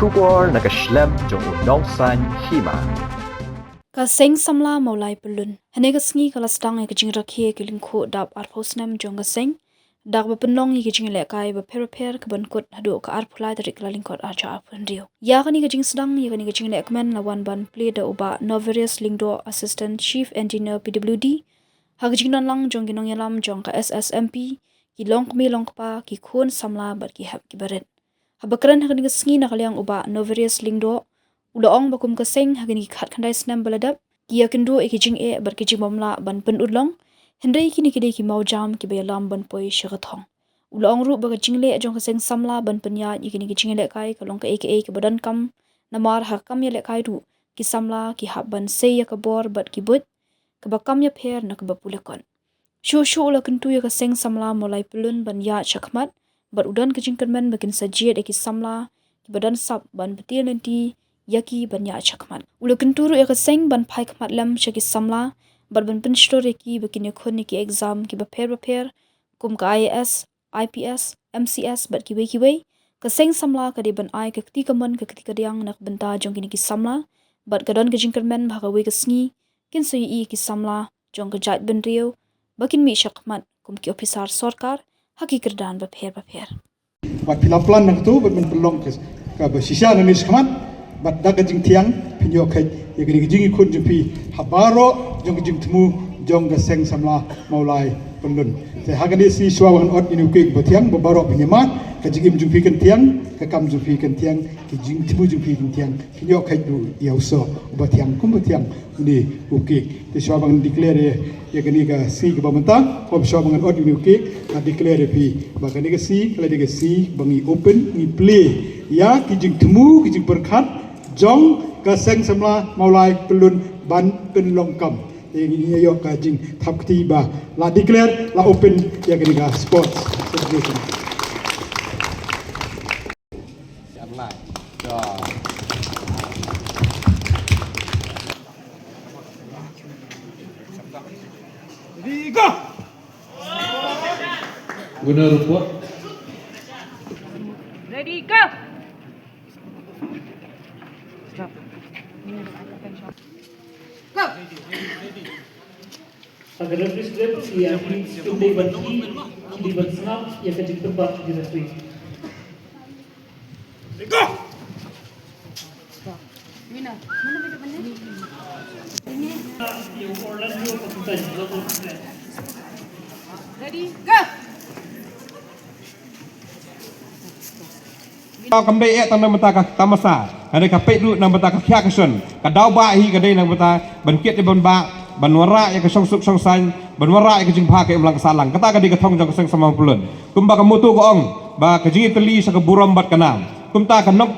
Shubor naga Snem jong unong san Hima. Ka Seng Samla Mawlai Pyllun. Hane ka Sngi kala Sdang ka Jingrakhe ka lingko dap arpo Snem jong ka Seng. Dak ba Pynlong ka Jingïalehkai ba per ka bankut hadu ka arpulai tarik la lingkot aja apun rio. Ya ka ni ka Jing Sdang ya ka ni ka Jingrakhe lawan ban play da uba Novarious Lingdo Assistant Chief Engineer PWD. Ha ka Jingnon lang jong ginong yalam jong ka SSMP ki long kmi long pa ki khun Samla bat ki hap ki baret. Ha bakran ha ka ni ka Sngi na kalyang uba Novarious Lingdo Udaong bakum ka Seng hagini khat khandai Snem baladap kia kendo eki jing e bar ki Mamla ban pen udlong hendai kini kide ki mau jam ki bayalam ban poi shagathong Udaong ru baga jingle jong ka Seng Samla ban penya ikini ki Jingïalehkai kalong ka aka ki badan kam namar ha kam ya lekai ru ki Samla ki hab ban sei ya ka bor bat ki but ka bakam ya pher na ka bapulakon shu la kentu ya ka Seng Samla Mawlai Pyllun ban ya chakmat bat udan ka jingkermen bakin sajiet eki Samla ki badan sap ban betil nanti yaki banya chakmat ulu kenturu ya Seng ban pai kmat lam shaki Samla bar ban penshtor ki bakin khon ki exam ki ba pher kum ka IAS IPS MCS bat ki wei ka Seng Samla ka de ban ai ka kti kaman ka kti kadyang nak benta jong ki Samla bat ka don ka jingkermen bha ka wei ka Sngi kin so yi ki Samla jong ka jat ben rio bakin mi chakmat kum ki officer sarkar haki kerdan ba pher Wat pilaplan nak tu bat Pynlong ka ba sisya na ni skmat bat daga jing tiang pinyo kai ya gini jing ikun jupi habaro jong jing temu jong ga Seng Samla Mawlai Pyllun te hagani si swawan ot inu ke batiang babaro pinyama ka jing jupi kan tiang ka kam jupi kan tiang ki jing temu jupi kan tiang pinyo kai du yauso batiang kum batiang ni uke te swawan declare ya gini ga si ka bamenta ko swawan ot inu ke ka declare pi bagani ga si kala ga si bangi open ni play ya ki jing temu ki jing berkat jong ka Seng Samla Mawlai Pyllun ban Pynlong kam ini yo ka jing thap kti ba la declare la open ya ga sports celebration online cho ready go winner report Ready, go! Go! Agar prescript ia di banki di bank ia kecil tempat di resmi. go Mina, mana benda benda? Ini. Yang Orlando Pacific local plan. Ready, go! tao cầm đây tao nằm ta cả tamasa hay cả pet lu nằm ta cả khia cái sân cả đau ba hi cái đây nằm ta bần kiệt di bần ba bần wara cái song suk song san bần wara cái jing pha cái ulang salang kata cái di cái thong jong Seng Samla Pyllun kumba ka mutu ko ong ba ka jing teli sa ka buram bat kanam kumta ka nok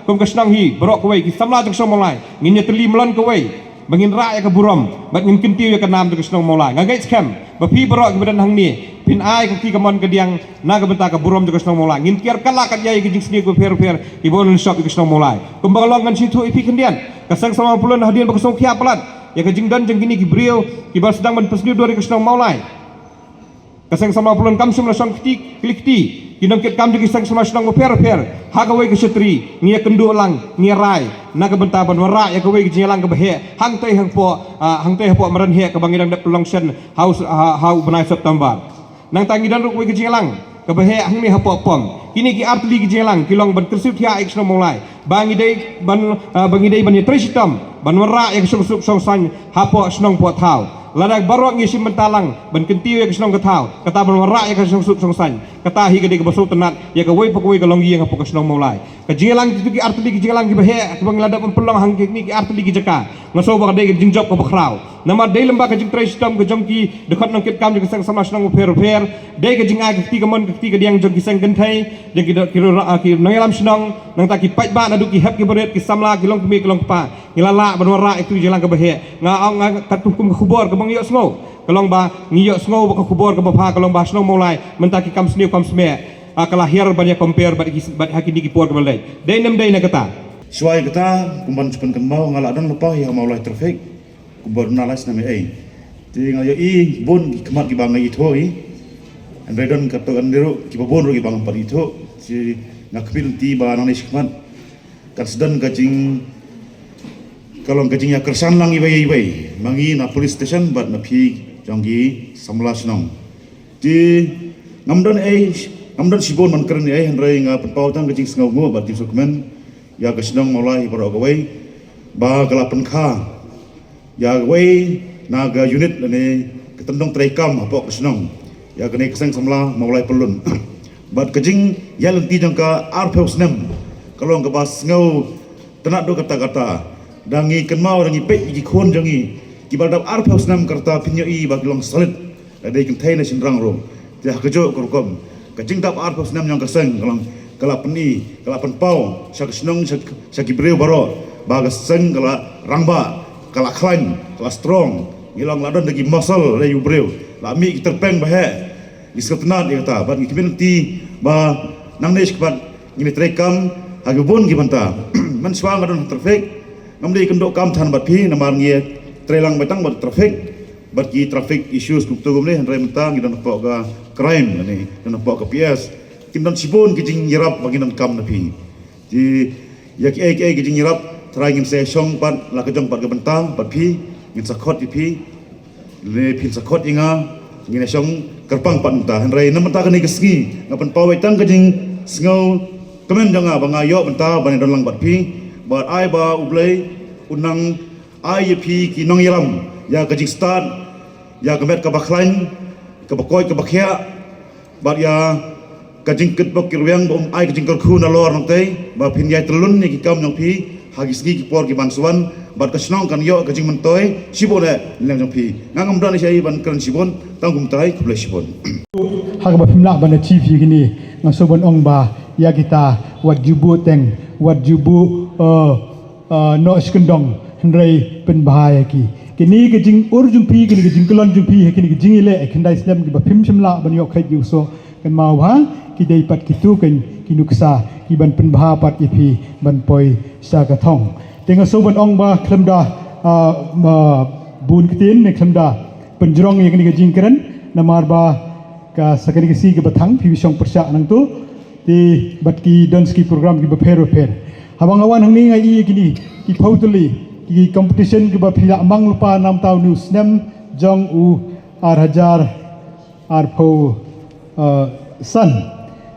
kum ka snang hi borok ko wei ki Samla jong song Mawlai ngin teli melan ko wei bangin ra ya ka buram bat ngin kintiu ya ka nam jong snong Mawlai ngagai scam ba pi borok ki badan hang ni pin ai ka ki kamon ka diang na ka benta ka buram jong snong Mawlai ngin kiar kala ka yai ki jing sni ko pher ki bon shop ki snong Mawlai kumba long kan situ ipi kendian ka Seng Samla Pyllun hadian ba song khia pelat ya ka jing dan jeng gini ki brio ki ba sedang ban pesni dori ka snong Mawlai ka Seng Samla Pyllun kam sum la song klikti kinongkit kam jeng Seng Samla snong pher ha ka wei ka setri ngia kendu lang ngia rai na ka benta ban wara ya ka wei ki lang ka bahe hang tei hang po maran he ka bangidang dak pelong sen hau benai September nang tangi dan ruk wei ki lang ka bahe hang mi ha po pom kini ki artli ki lang kilong ban kersut hia ek snong Mawlai bangi dei ban tri sitam ban wara ya ka song san ha po snong po thau ladak barok ngi sim bentalang ban kentiu ya ka snong ka thau kata ban wara ya ka song san kata hi ka de ka basu tenat ya ka wei pokoi ka longgi yang po ka snong Mawlai ka jingelang tu ki artli ki lang ki bahe ka bang ladak pelong hang ki artli ki jaka ngaso ba ka de jing job ka bakrau nama de lemba ka jing tri sitam ka jong ki dekat nang kit kam ka Seng Samla snong pher de ka jing ai ka ti ka mon ka ti ka diang jong ki Seng kan thai de ki nangalam snong nang ta ki pai ba na du ki hap ki beret ki Samla ki long ki long pa ngilala ban wara itu jelang ka bahe nga ka kum khubor ka bang yo sngo kalong ba ngiyo sngo ba ka khubor ka ba pha kalong ba snong Mawlai menta ki kam sniu kam sme kalahir banyak compare bat hakini ki por ka balai de nem de na kata Suai kata kumban cepat kembau ngaladon lepas yang Mawlai trafik kumban nalas nama tinggal yo bon kemat ki bangai itu andredon kata kandiru ki babon ro ki bang par itu si ngakpil ti ba nanis kemat kat Sdang kajing kalau kajing ya kersan lang ibai mangi na police station bat na phi jonggi Samla Senong ji ngamdan sibon man keren henrai nga penpau tang kajing sengau ngo bat tim dokumen ya ke Sdang Mawlai baro gawai ba galapan kha ya gawai naga unit ne ketendong trekam apa ke Senong ya kene keseng Samla Mawlai Pyllun bat kajing ya lenti jangka arpeu Snem kalau ke bas ngau tenak do kata-kata dangi kenmau dangi pe gi khon jangi ki baldap arpeu Snem karta pinyai bagi long solid dai kan thai na sinrang ro ja kejo korkom kajing dap arpeu Snem yang keseng kalau peni kalau penpau sak Senong sak gibreu baro ba keseng kalau rangba kalau klan kalau strong ngilang ladon dagi muscle le yubreu lami terpeng bahe diskatnat dia kata bat ngikimin ti ba nang nes kepat ngini trekam hagubun gibanta man swang adon traffic ngamdi kendok kam than bat phi namar ngie trelang batang bat traffic bat ki traffic issues kupto gumne han rem tang gidan pok ga crime ni dan pok ka PS kindan sibon kijing yirap baginan kam na phi ji yak ek kijing yirap trangin se song pat la kejong pat ga bentang bat phi ngin sakot phi le phin sakot inga ngin song kerpang pat ta han rei namta ka ni kesgi ngapan pawai tang kijing sngau kemen janga bangayo benta ban dalang bat phi bat ai ba ublei unang ai phi ki nong yaram ya kajing start ya kemet ka bakhlain ka bakoi ka bakhya bat ya kajing ket bok kirwang bom ai kajing kerkhun alor nang tei ba phin yai telun ni ki kam nong phi hagis gi ki por ki bansuan bat ka snong kan yo kajing mentoi sibone leng jong phi ngam dan sai ban kan sibon tangum tai kuble sibon hagba pimla ban chief yini ngasobon ong ba ya kita wat jubu teng wat jubu no skendong hendrai pen bahaya ki kini ke jing ur jumpi kini ke jing kelon jumpi kini ke jing ile kendai Snem ki ba pim simla ban yok khai yu so kan mau ha ki dei pat ki tu kan ki nuksa ki ban pen baha pat ipi ban poi sa ka thong tenga so ban ong ba klemda bun kitin ne klemda penjrong ye kini ke jing keren namar ba ka sakari ke si ke bathang pi bisong persya nang tu di batki donski program ki bapero per habang awan hang ni ngai kini ki pautuli ki competition ki bapila mang lupa 6 tahun nu Snem jong u arhajar arpo san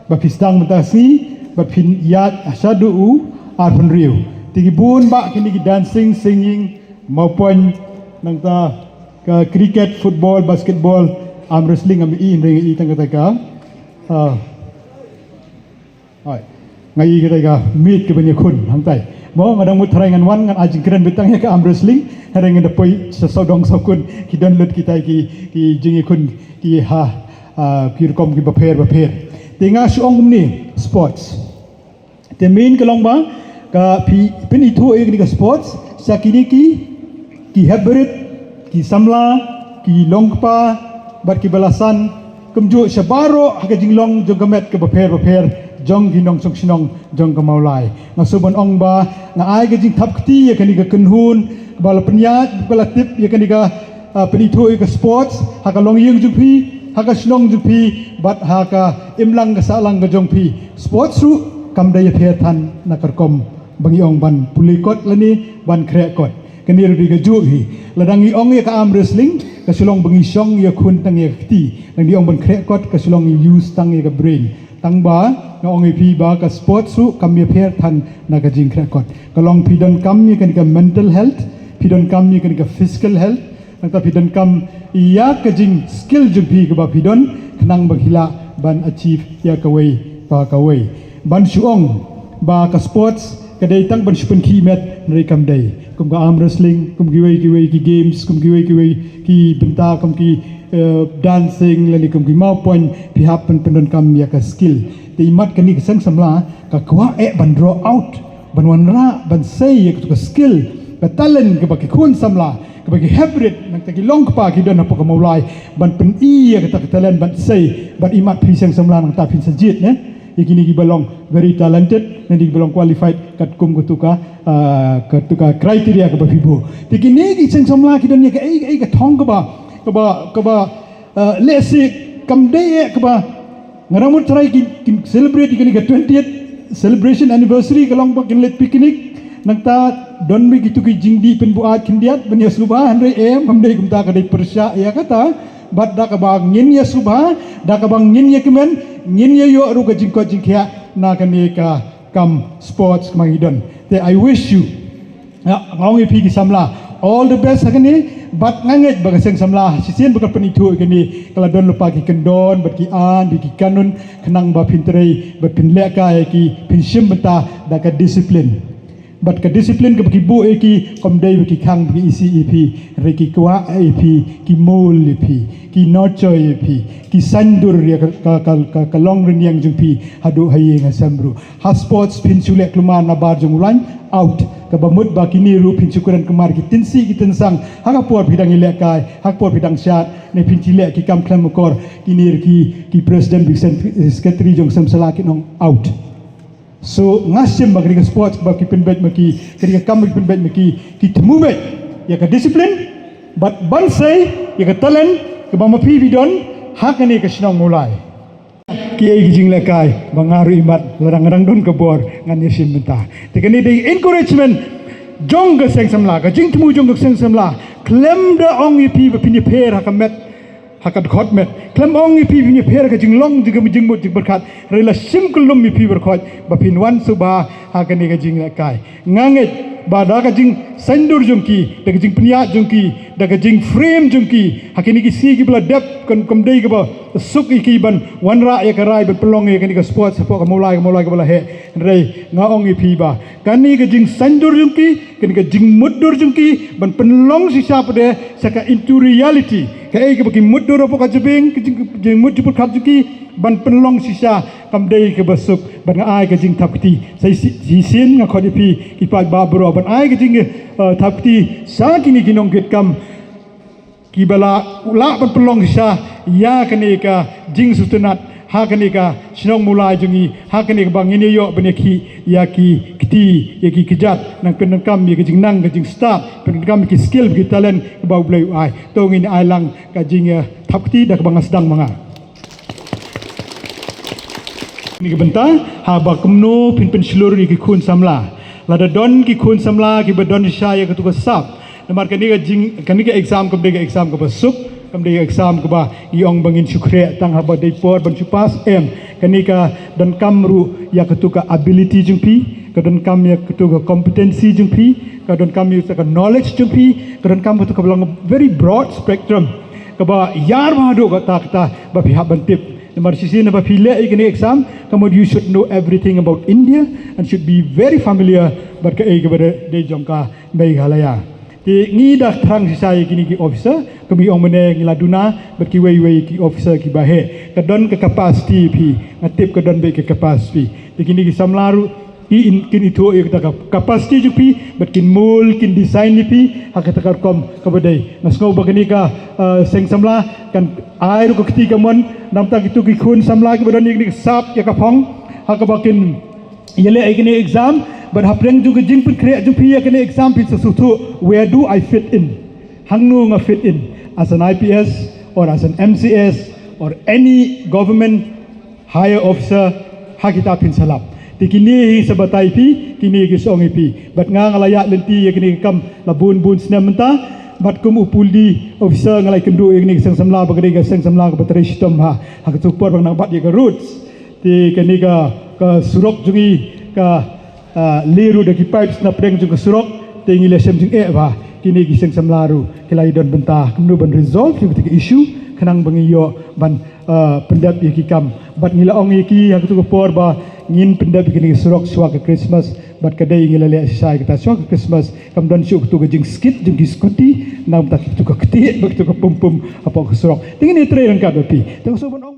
bapistang matasi bapin yat asadu u arpon riu tigi bun ba kini ki dancing singing maupun nang ta ka cricket football basketball arm wrestling am i ring i tang ka ngai kita ga meet ke banyak kun hantai mau ngadang mut harangan wan ngan ajing keren betang ya ka arm wrestling harangan da poi sesodong sokun ki download kita ki jingi kun ki ha pirkom ki baper tinga suong ni sports te main kalong ba ka pin itu ni ka sports sakini ki hybrid ki Samla ki longpa bat ki balasan kemju sabaro ha jinglong jogamet ke baper jong ginong song sinong jong ka Mawlai ngasubon ong ba nga ai ka jing thap kti ya kani ka kunhun bala penyat bala tip ya kani ka penithu ka sports ha ka long yeng jungpi ha ka sinong jungpi bat ha ka imlang ka salang ka jongpi sports ru kam dai phe than na karkom bangi ong ban pulikot lani ban khrekot kani ru ka ju hi ladangi ong ya ka arm wrestling ka silong bangi song ya khun tang ya kti nang di ong ban khrekot ka silong use tang ya ka brain tang ba ngong pi ba ka sports su kam ye pher than na ka jing krakot kalong pidon kam ye kan ka mental health pidon kam ye kan ka physical health nang ta pidon kam ya ka jing skill ju pi ka ba pidon khnang ba hila ban achieve ya ka wei pa ka wei ban suong ba ka sports ka dei tang ban spun ki met nei kam dei kum ka arm wrestling kum ki wei ki games kum ki wei ki benta kum ki dancing lali kum ki mau point pihak pendon kam ya ka skill ti mat kani keseng Samla ka kwa ban draw out ban wanra ban say ka skill ka talent ka baki kun Samla ka baki hybrid nang ta ki long pa ki don apa ka Mawlai ban pen i ka talent ban say ban imat pisang Samla nang ta pin sajit ne yakini ki balong very talented and ki balong qualified kat kum kutuka criteria ka bafibo ti kini ki seng Samla ki don ya ka ai ka thong ka ba let's say kam day ka ba ngaramut try ki celebrate ki 20th celebration anniversary kalong bakin let picnic nangta don mi gitu ki jingdi pen buat kindiat ben ya subha handai hamdai kumta ka dai persya ya kata bat da ka bang ngin ya subha da ka bang ngin ya kemen ngin ya yo ru ka jingko jingkya na ka ni ka kam sports kamangidon te I wish you ngong pi ki Samla all the best hakani bat nganget baga Seng Samla sisien baga penitu kini kala don lupa ki kendon bat ki an bi ki kanun kenang ba pintrei bat Pynlong ki pinsim benta da ka disiplin bat ka disiplin ka ki bu ki komdei ki khang bi ECEP reki kwa EP ki mol EP ki nurture EP ki sandur ya ka long ren yang jumpi hadu haye ngasamru ha sports pinsule kluman na bar jumulan out ka bamut ba kini ru pinsukuran kemar ki tinsi ki tensang haka por bidang ilekai hak por bidang syat ne pinchile ki kam klam kor kini ki president big secretary jong samsala ki nong out so ngasim ba kini sports ba ki penbet maki kini kam ki penbet maki ki temumet ya ka disiplin but bansai ya ka talent ka bamapi bidon hakani ka sinong mulai ki ai Jingrakhe bangaru imat larang-larang don kebor ngan yesim benta tekani dei encouragement jong ga Seng Samla ga jing temu jong ga Seng Samla klem da ong ipi ba pini per hakamet hakat khotmet klem ong ipi pini per ga jing long jiga jing mut jing berkat rela sim kulum ipi berkhot ba pin wan suba hakani ga Jingrakhe nganget ba da ga jing sandur jongki da ga jing pniya jongki da ga jing frame jongki hakini ki si ki bla dep kon komdei ga ba suk iki ban wanra ya karai ban Pynlong ya kani ka sports apa ka Mawlai ka bala he rei ngaong ipi ba kani ka jing sandur jongki kani ka jing mudur jongki ban Pynlong sisa pade saka into reality ka ai ka baki mudur apa ka jebing ka jing mud juput khat jongki ban Pynlong sisa kamdei ka basuk ban ai ka jing thapti sai si sin nga khodi pi ki pa ba bro ban ai ka jing thapti sa kini kinong git kam ki bala ula ban Pynlong sisa ya kani ka jing sutunat ha kani ka sinong mulai jungi ha kani ka bangini yo beneki ya ki kiti ya ki kejat nang penengkam ya ki jing nang ka jing staff penengkam ki skill ki talent ka bau blai ai tongin ai lang ka jing thapti dak bang Sdang manga ni ke benta ha ba kumno pin seluruh ni ki khun Samla lada don ki khun Samla ki badon saya ke tugas sap namar kani ka jing kani ka exam ke exam ke basuk kamdei exam ke ba iong bangin sukre tang haba dei por ban supas kani ka dan kamru ya ketuka ability jungpi ka dan kam ya ketuka competency jungpi ka dan kam ya ketuka knowledge jungpi ka dan kam ketuka belang very broad spectrum ka ba yar ma do ka ta ba pihak bantip nomor sisi na ba pile ikani exam kamu you should know everything about India and should be very familiar but ka ai ka ba de jongka Meghalaya ti ngi dah thang si saya kini ki officer kami ong mene ngiladuna berki wei ki officer ki bahe kadon ke capacity pi ngatip kadon be ke capacity ti kini ki samlaru i kini tu e ka capacity ju pi berkin mul kin design ni pi hakata kar kom kabadai nasngau bagani ka Seng Samla kan ai ru ko ketika mon namta kitu ki khun Samla ki badon ni sap ya ka phong hakabakin yele ai kini exam but hapreng juga jing pun create jumpi ya kena exam pin sesuatu where do I fit in hangnu nga fit in as an IPS or as an MCS or any government higher officer hakita pin salap tikini sabatai pi kini gisong pi but nga ngalaya lenti ya kini kam labun bun Snem menta but kum upuldi officer ngalai kendu ini Seng Samla bagade ga Seng Samla ga bateri sistem ha hakatupor bang nambat ya ga roots ti kini ka surok jungi ka liru daki pipes na preng jung surok tingi lesem jing ba kini ki Seng Samlaru kelai don benta kemnu ban resolve ki ketika issue kenang bangiyo ban pendap ki kam bat ngila ong ki hak tu por ba ngin pendap kini surok swak ke Christmas bat kadai ngila le sai kita swak ke Christmas kam don syuk tu jing skit jing skuti nam tak tu ka keti bak tu ka pum apa ke surok tingi ni tre rangka dopi tengok so